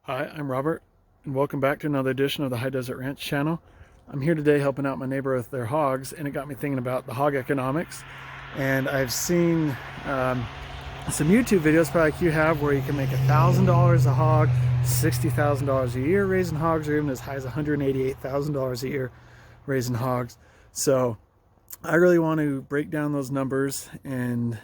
Hi, I'm Robert, and welcome back to another edition of the High Desert Ranch channel. I'm here today helping out my neighbor with their hogs, and it got me thinking about the hog economics. And I've seen some YouTube videos, probably like you have, where you can make $1,000 a hog, $60,000 a year raising hogs, or even as high as $188,000 a year raising hogs. So I really want to break down those numbers, and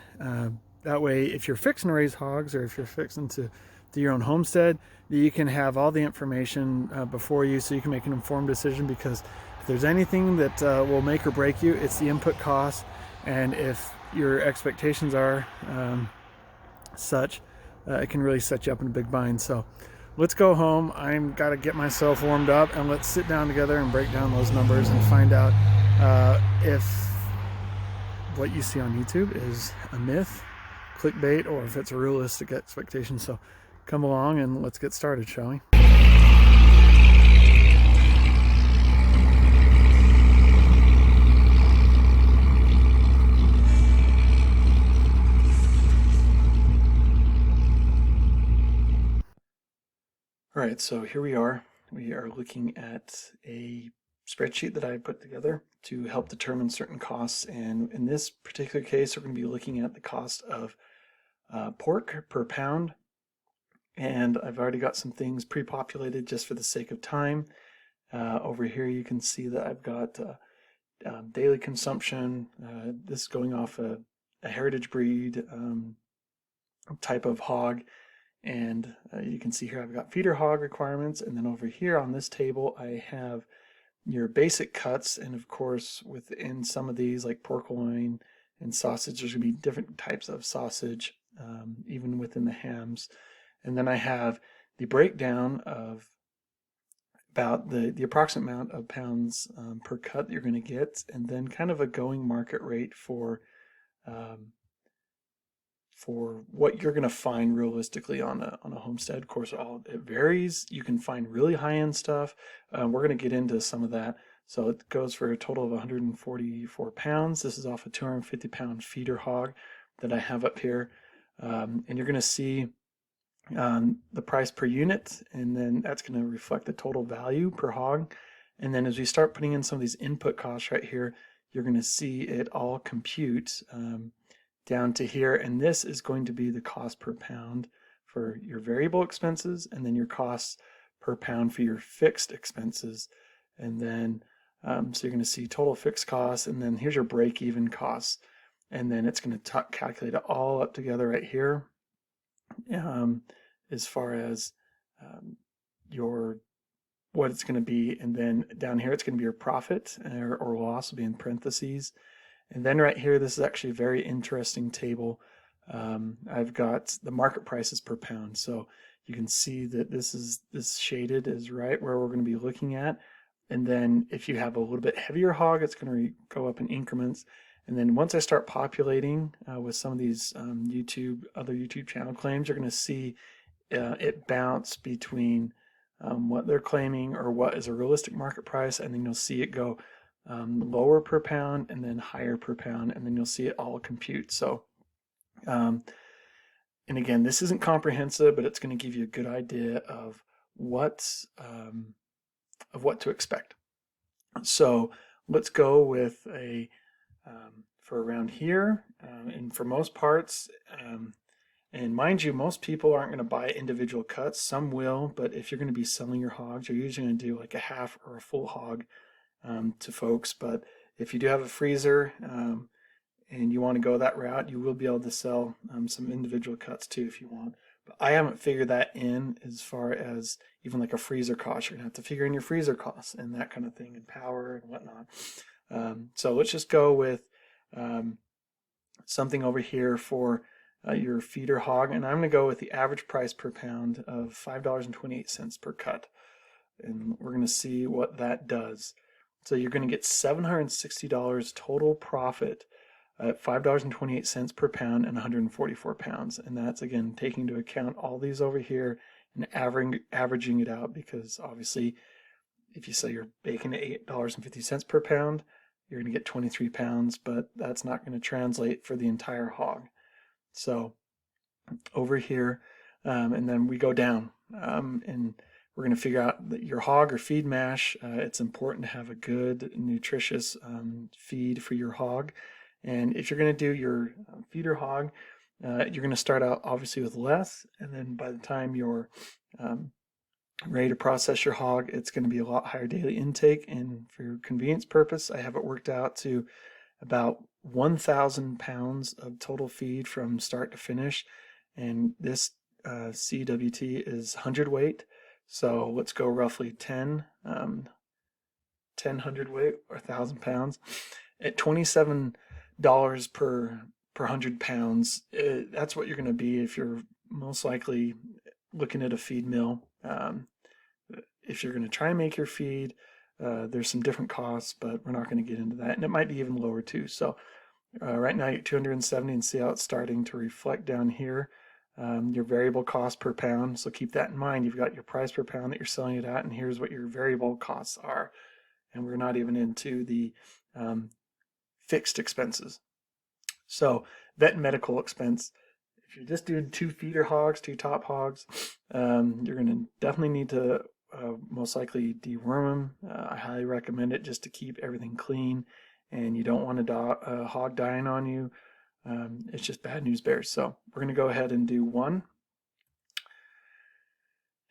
that way, if you're fixing to raise hogs or if you're fixing to do your own homestead, you can have all the information before you, so you can make an informed decision. Because if there's anything that will make or break you, it's the input costs. And if your expectations are such, it can really set you up in a big bind. So let's go home. I'm got to get myself warmed up, and let's sit down together and break down those numbers and find out if what you see on YouTube is a myth, clickbait, or if it's a realistic expectation. So come along and let's get started, shall we? All right, so here we are. We are looking at a spreadsheet that I put together to help determine certain costs. And in this particular case, we're going to be looking at the cost of pork per pound. And I've already got some things pre-populated just for the sake of time. Over here you can see that I've got daily consumption. This is going off a heritage breed type of hog. And you can see here I've got feeder hog requirements, and then over here on this table I have your basic cuts. And of course, within some of these, like pork loin and sausage, there's going to be different types of sausage, even within the hams. And then I have the breakdown of about the approximate amount of pounds per cut that you're going to get, and then kind of a going market rate um, for what you're going to find realistically on a homestead. Of course, it varies. You can find really high-end stuff. We're going to get into some of that. So it goes for a total of 144 pounds. This is off a 250-pound feeder hog that I have up here. And you're going to see the price per unit, and then that's going to reflect the total value per hog. And then as we start putting in some of these input costs right here, you're going to see it all compute down to here. And this is going to be the cost per pound for your variable expenses, and then your costs per pound for your fixed expenses. And then so you're going to see total fixed costs, and then here's your break-even costs. And then it's going to calculate it all up together right here. As far as your what it's going to be, and then down here it's going to be your profit or loss will be in parentheses. And then right here, this is actually a very interesting table. I've got the market prices per pound, so you can see that this shaded is right where we're going to be looking at. And then if you have a little bit heavier hog, it's going to go up in increments. And then once I start populating with some of these other YouTube channel claims, you're going to see it bounce between what they're claiming or what is a realistic market price, and then you'll see it go lower per pound and then higher per pound, and then you'll see it all compute. So, and again, this isn't comprehensive, but it's going to give you a good idea of what to expect. So let's go with for around here, and for most parts, and mind you, most people aren't going to buy individual cuts. Some will, but if you're going to be selling your hogs, you're usually going to do like a half or a full hog to folks. But if you do have a freezer and you want to go that route, you will be able to sell some individual cuts too if you want. But I haven't figured that in as far as even like a freezer cost. You're going to have to figure in your freezer costs and that kind of thing, and power and whatnot. So let's just go with something over here for your feeder hog, and I'm going to go with the average price per pound of $5.28 per cut, and we're going to see what that does. So you're going to get $760 total profit at $5.28 per pound and 144 pounds, and that's again taking into account all these over here and averaging it out, because obviously if you sell your bacon at $8.50 per pound, you're going to get 23 pounds, but that's not going to translate for the entire hog. So over here, and then we go down. and we're going to figure out that your hog or feed mash. It's important to have a good, nutritious feed for your hog. And if you're going to do your feeder hog, you're going to start out obviously with less, and then by the time you're ready to process your hog, it's going to be a lot higher daily intake. And for convenience purpose, I have it worked out to about 1,000 pounds of total feed from start to finish. And this CWT is 100 weight. So let's go roughly 10 hundredweight or 1,000 pounds at $27 per 100 pounds. That's what you're going to be if you're most likely looking at a feed mill. If you're going to try and make your feed, there's some different costs, but we're not going to get into that. And it might be even lower too. So right now you're 270, and see how it's starting to reflect down here. Your variable cost per pound. So keep that in mind. You've got your price per pound that you're selling it at, and here's what your variable costs are. And we're not even into the fixed expenses. So vet and medical expense. If you're just doing 2 feeder hogs, 2 top hogs, you're going to definitely need to most likely deworm them. I highly recommend it just to keep everything clean, and you don't want a hog dying on you. It's just bad news bears. So we're going to go ahead and do 1.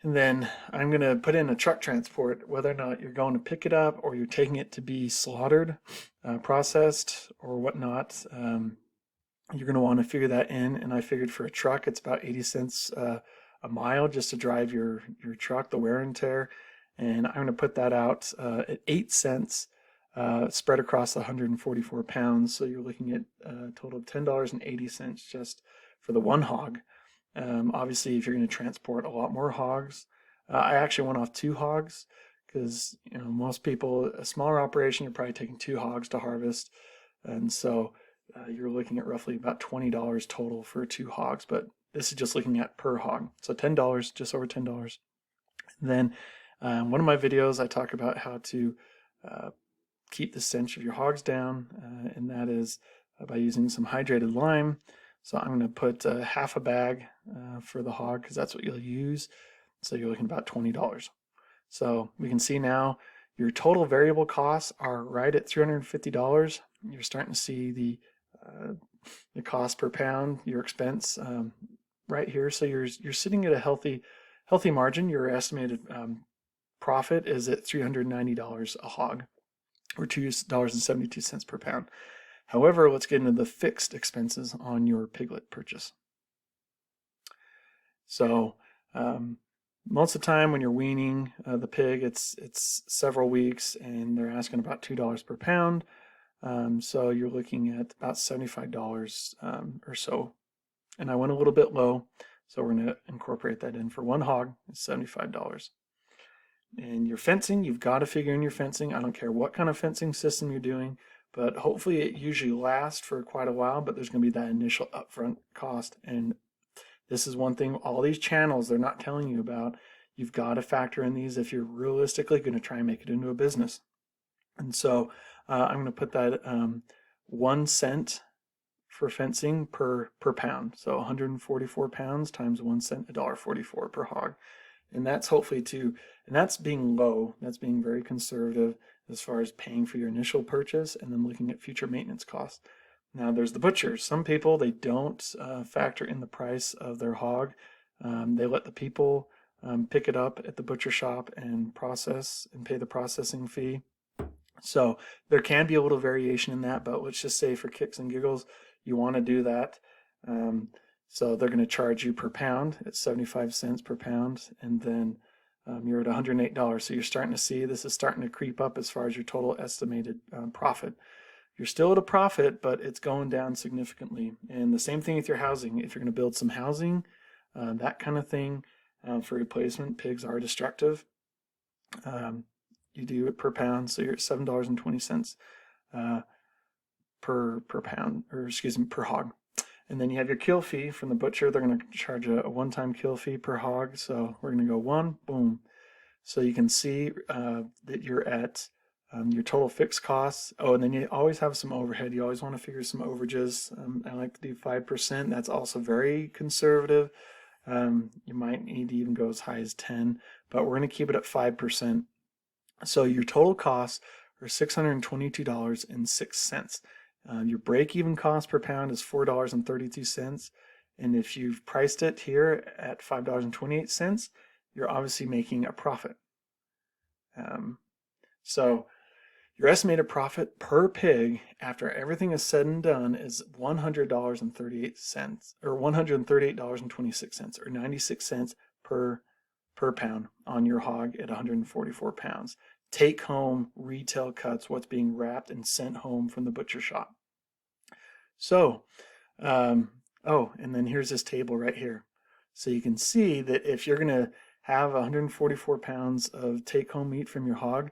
And then I'm going to put in a truck transport, whether or not you're going to pick it up or you're taking it to be slaughtered, processed, or whatnot. You're going to want to figure that in. And I figured for a truck, it's about 80 cents a mile just to drive your truck, the wear and tear. And I'm going to put that out at 8 cents spread across the 144 pounds. So you're looking at a total of $10.80 just for the 1 hog. Obviously, if you're going to transport a lot more hogs, I actually went off 2 hogs because most people, a smaller operation, you're probably taking 2 hogs to harvest, and so you're looking at roughly about $20 total for 2 hogs. But this is just looking at per hog, so $10, just over $10. And then one of my videos, I talk about how to keep the stench of your hogs down, and that is by using some hydrated lime. So I'm going to put half a bag for the hog because that's what you'll use. So you're looking at about $20. So we can see now your total variable costs are right at $350. You're starting to see the cost per pound, your expense right here. So you're sitting at a healthy margin. Your estimated profit is at $390 a hog, or $2.72 per pound. However, let's get into the fixed expenses on your piglet purchase. So most of the time when you're weaning the pig, it's several weeks, and they're asking about $2 per pound. So you're looking at about $75 or so. And I went a little bit low, so we're going to incorporate that in for 1 hog. It's $75. And your fencing, you've got to figure in your fencing. I don't care what kind of fencing system you're doing, but hopefully it usually lasts for quite a while, but there's going to be that initial upfront cost. And this is one thing, all these channels, they're not telling you about. You've got to factor in these if you're realistically going to try and make it into a business. And so I'm going to put that 1 cent for fencing per pound. So 144 pounds times 1 cent, $1.44 per hog. And that's hopefully and that's being low, that's being very conservative as far as paying for your initial purchase and then looking at future maintenance costs. Now there's the butchers. Some people, they don't factor in the price of their hog. They let the people pick it up at the butcher shop and process and pay the processing fee. So there can be a little variation in that, but let's just say for kicks and giggles, you want to do that. So they're going to charge you per pound at 75 cents per pound, and then you're at $108. So you're starting to see this is starting to creep up as far as your total estimated profit. You're still at a profit, but it's going down significantly. And the same thing with your housing. If you're going to build some housing, that kind of thing for replacement, pigs are destructive. You do it per pound, so you're at $7.20 per pound, or excuse me, per hog. And then you have your kill fee from the butcher. They're going to charge a one-time kill fee per hog. So we're going to go 1, boom. So you can see that you're at your total fixed costs. Oh, and then you always have some overhead. You always want to figure some overages. I like to do 5%. That's also very conservative. You might need to even go as high as 10, but we're going to keep it at 5%. So your total costs are $622.06. Your break-even cost per pound is $4.32. And if you've priced it here at $5.28, you're obviously making a profit. So your estimated profit per pig after everything is said and done is $100.38 or $138.26 or 96 cents per pound on your hog at 144 pounds. Take home retail cuts, what's being wrapped and sent home from the butcher shop. So, oh, and then here's this table right here. So you can see that if you're going to have 144 pounds of take-home meat from your hog,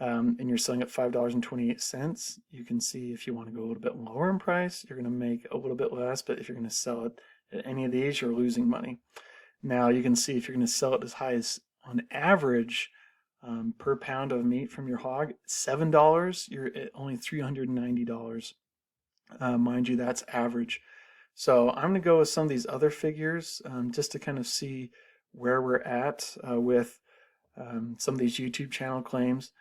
and you're selling at $5.28, you can see if you want to go a little bit lower in price, you're going to make a little bit less, but if you're going to sell it at any of these, you're losing money. Now you can see if you're going to sell it as high as, on average, per pound of meat from your hog, $7, you're at only $390. Mind you, that's average. So I'm going to go with some of these other figures just to kind of see where we're at with some of these YouTube channel claims.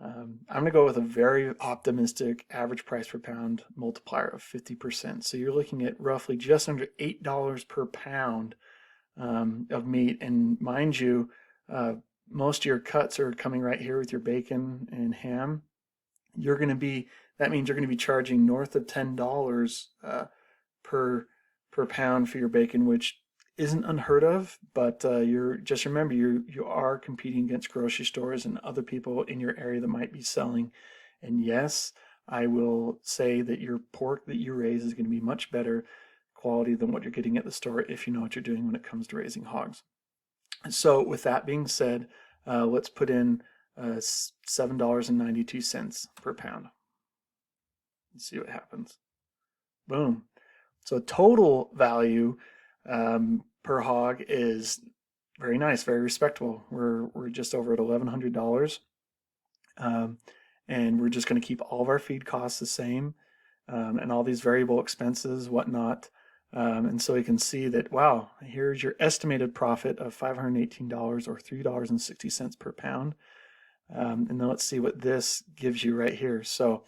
I'm going to go with a very optimistic average price per pound multiplier of 50%. So you're looking at roughly just under $8 per pound of meat. And mind you, most of your cuts are coming right here with your bacon and ham. That means you're going to be charging north of $10 per pound for your bacon, which isn't unheard of, but just remember you are competing against grocery stores and other people in your area that might be selling. And yes, I will say that your pork that you raise is going to be much better quality than what you're getting at the store if you know what you're doing when it comes to raising hogs. So with that being said, let's put in $7.92 per pound. Let's see what happens. Boom. So total value per hog is very nice, very respectable. We're just over at $1,100, and we're just going to keep all of our feed costs the same, and all these variable expenses, whatnot. And so you can see that, wow, here's your estimated profit of $518 or $3.60 per pound. And then let's see what this gives you right here. So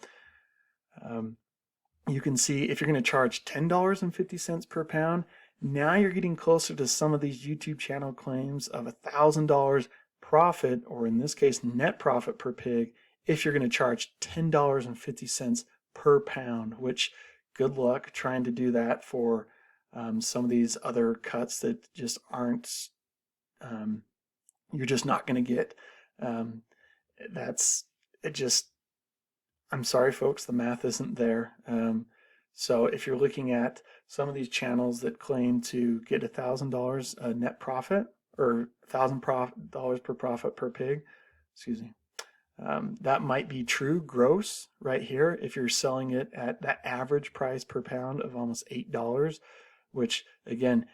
you can see if you're going to charge $10.50 per pound, now you're getting closer to some of these YouTube channel claims of $1,000 profit, or in this case, net profit per pig, if you're going to charge $10.50 per pound, which good luck trying to do that for some of these other cuts that just aren't, you're just not going to get. I'm sorry, folks, the math isn't there. So if you're looking at some of these channels that claim to get $1,000 net profit or $1,000 per profit per pig, excuse me, that might be true gross right here if you're selling it at that average price per pound of almost $8, which again,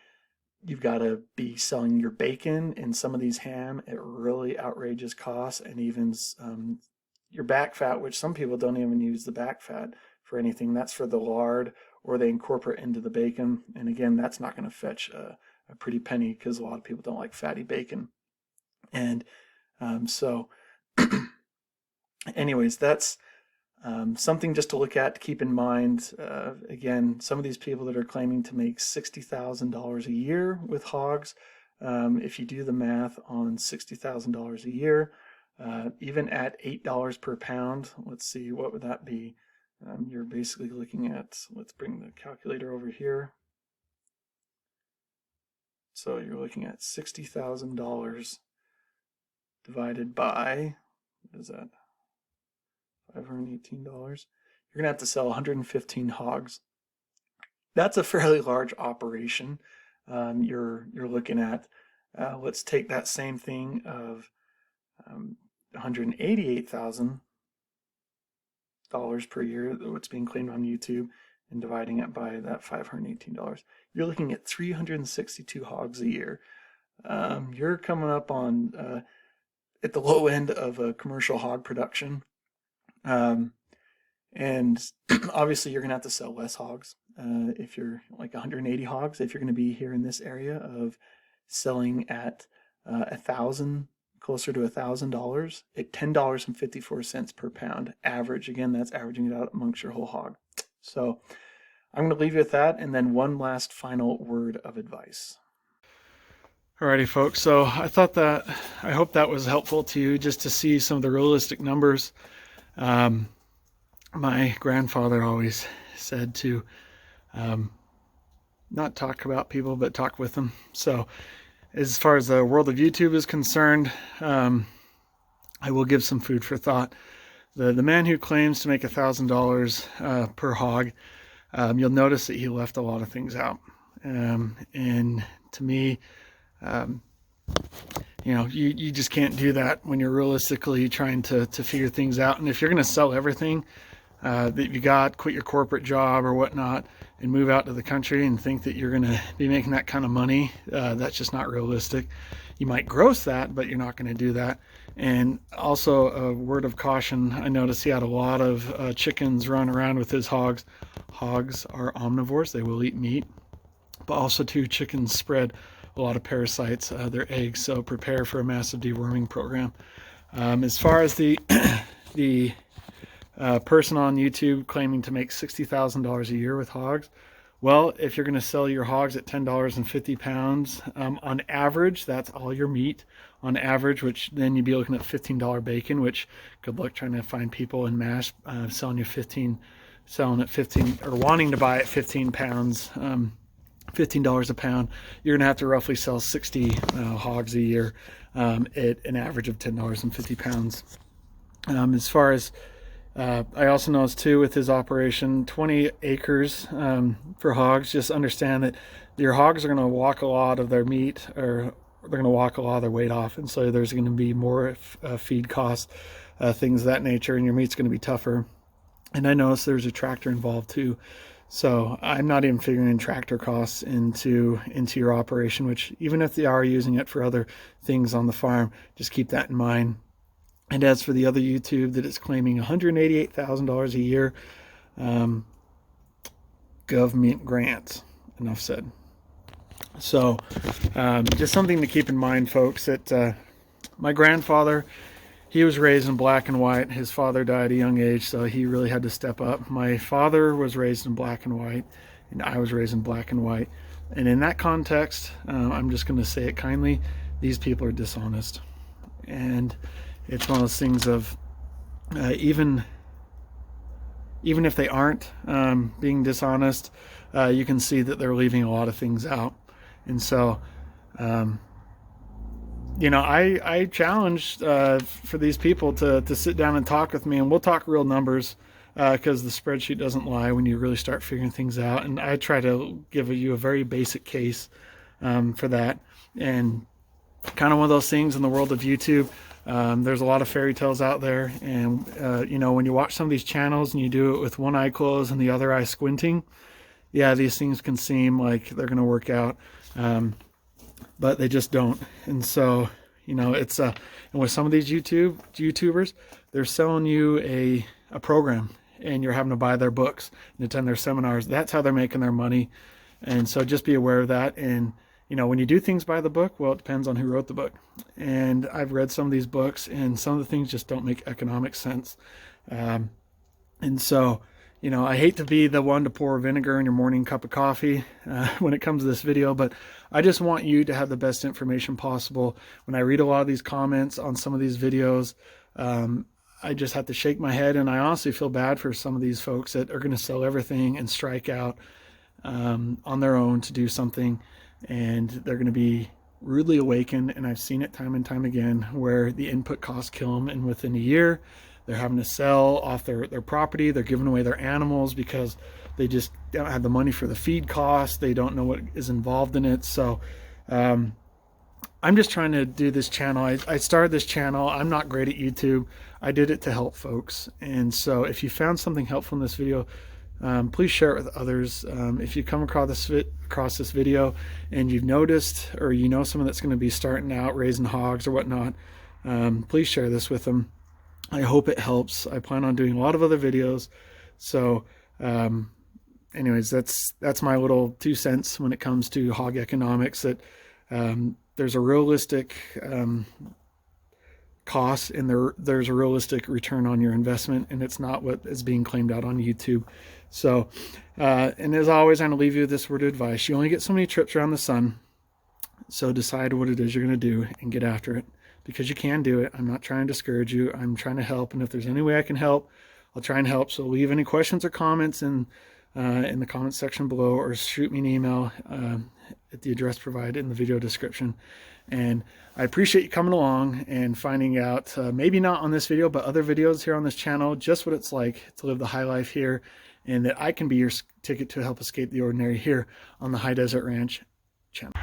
you've got to be selling your bacon and some of these ham at really outrageous costs, and even your back fat, which some people don't even use the back fat for anything. That's for the lard, or they incorporate into the bacon. And again, that's not going to fetch a pretty penny because a lot of people don't like fatty bacon. And so anyways, that's something just to look at, to keep in mind. Again, some of these people that are claiming to make $60,000 a year with hogs, if you do the math on $60,000 a year, even at $8 per pound, let's see, what would that be? You're basically looking at, let's bring the calculator over here. So you're looking at $60,000 divided by, what is that? $518. You're going to have to sell 115 hogs. That's a fairly large operation. You're looking at, let's take that same thing of $188,000 per year, what's being claimed on YouTube, and dividing it by that $518. You're looking at 362 hogs a year. You're coming up on at the low end of a commercial hog production. And obviously you're going to have to sell less hogs if you're like 180 hogs, if you're going to be here in this area of selling at closer to $1,000 at $10.54 per pound average. Again, that's averaging it out amongst your whole hog. So I'm going to leave you with that, and then one last final word of advice. Alrighty, folks. So I hope that was helpful to you, just to see some of the realistic numbers. My grandfather always said to not talk about people, but talk with them. So as far as the world of YouTube is concerned, I will give some food for thought. The man who claims to make $1,000 per hog, you'll notice that he left a lot of things out. And to me, you just can't do that when you're realistically trying to figure things out. And if you're going to sell everything that you got, quit your corporate job or whatnot, and move out to the country and think that you're going to be making that kind of money, that's just not realistic. You might gross that, but you're not going to do that. And also, a word of caution, I noticed he had a lot of chickens running around with his hogs. Hogs are omnivores, they will eat meat, but also too, chickens spread a lot of parasites, their eggs, so prepare for a massive deworming program. As far as the person on YouTube claiming to make $60,000 a year with hogs, well, if you're going to sell your hogs at $10.50 pounds, on average, that's all your meat on average, which then you'd be looking at $15 bacon, which good luck trying to find people in mass selling at 15 or wanting to buy at 15 pounds, $15 a pound. You're going to have to roughly sell 60 hogs a year at an average of $10.50 pounds. As far as I also noticed too with his operation, 20 acres for hogs. Just understand that your hogs are going to walk a lot of their meat, or they're going to walk a lot of their weight off, and so there's going to be more feed costs, things of that nature, and your meat's going to be tougher. And I noticed there's a tractor involved too, so I'm not even figuring in tractor costs into your operation. Which, even if they are using it for other things on the farm, just keep that in mind. And as for the other YouTube that is claiming $188,000 a year, government grants, enough said. So just something to keep in mind, folks, that my grandfather, he was raised in black and white. His father died at a young age, so he really had to step up. My father was raised in black and white, and I was raised in black and white. And in that context, I'm just going to say it kindly, these people are dishonest. And it's one of those things of even if they aren't being dishonest, you can see that they're leaving a lot of things out. And so, I challenge for these people to sit down and talk with me, and we'll talk real numbers, because the spreadsheet doesn't lie when you really start figuring things out. And I try to give you a very basic case for that. And kind of one of those things in the world of YouTube. There's a lot of fairy tales out there, and when you watch some of these channels and you do it with one eye closed and the other eye squinting, yeah, these things can seem like they're going to work out, but they just don't. And so, it's and with some of these YouTubers, they're selling you a program, and you're having to buy their books and attend their seminars. That's how they're making their money. And so just be aware of that. And when you do things by the book, well, it depends on who wrote the book. And I've read some of these books, and some of the things just don't make economic sense. And so, I hate to be the one to pour vinegar in your morning cup of coffee when it comes to this video, but I just want you to have the best information possible. When I read a lot of these comments on some of these videos, I just have to shake my head, and I honestly feel bad for some of these folks that are going to sell everything and strike out on their own to do something. And they're going to be rudely awakened, and I've seen it time and time again, where the input costs kill them, and within a year they're having to sell off their property. They're giving away their animals because they just don't have the money for the feed costs. They don't know what is involved in it. So I'm just trying to do this channel. I started this channel. I'm not great at YouTube. I did it to help folks. And so if you found something helpful in this video, please share it with others. If you come across this video and you've noticed, or someone that's going to be starting out raising hogs or whatnot, please share this with them. I hope it helps. I plan on doing a lot of other videos. So anyways, that's my little 2 cents when it comes to hog economics, that There's a realistic cost, and there's a realistic return on your investment, and it's not what is being claimed out on YouTube. So, and as always, I'm going to leave you with this word of advice. You only get so many trips around the sun, so decide what it is you're going to do and get after it, because you can do it. I'm not trying to discourage you. I'm trying to help, and if there's any way I can help, I'll try and help. So leave any questions or comments in the comments section below, or shoot me an email at the address provided in the video description. And I appreciate you coming along and finding out, maybe not on this video, but other videos here on this channel, just what it's like to live the high life here, and that I can be your ticket to help escape the ordinary here on the High Desert Ranch channel.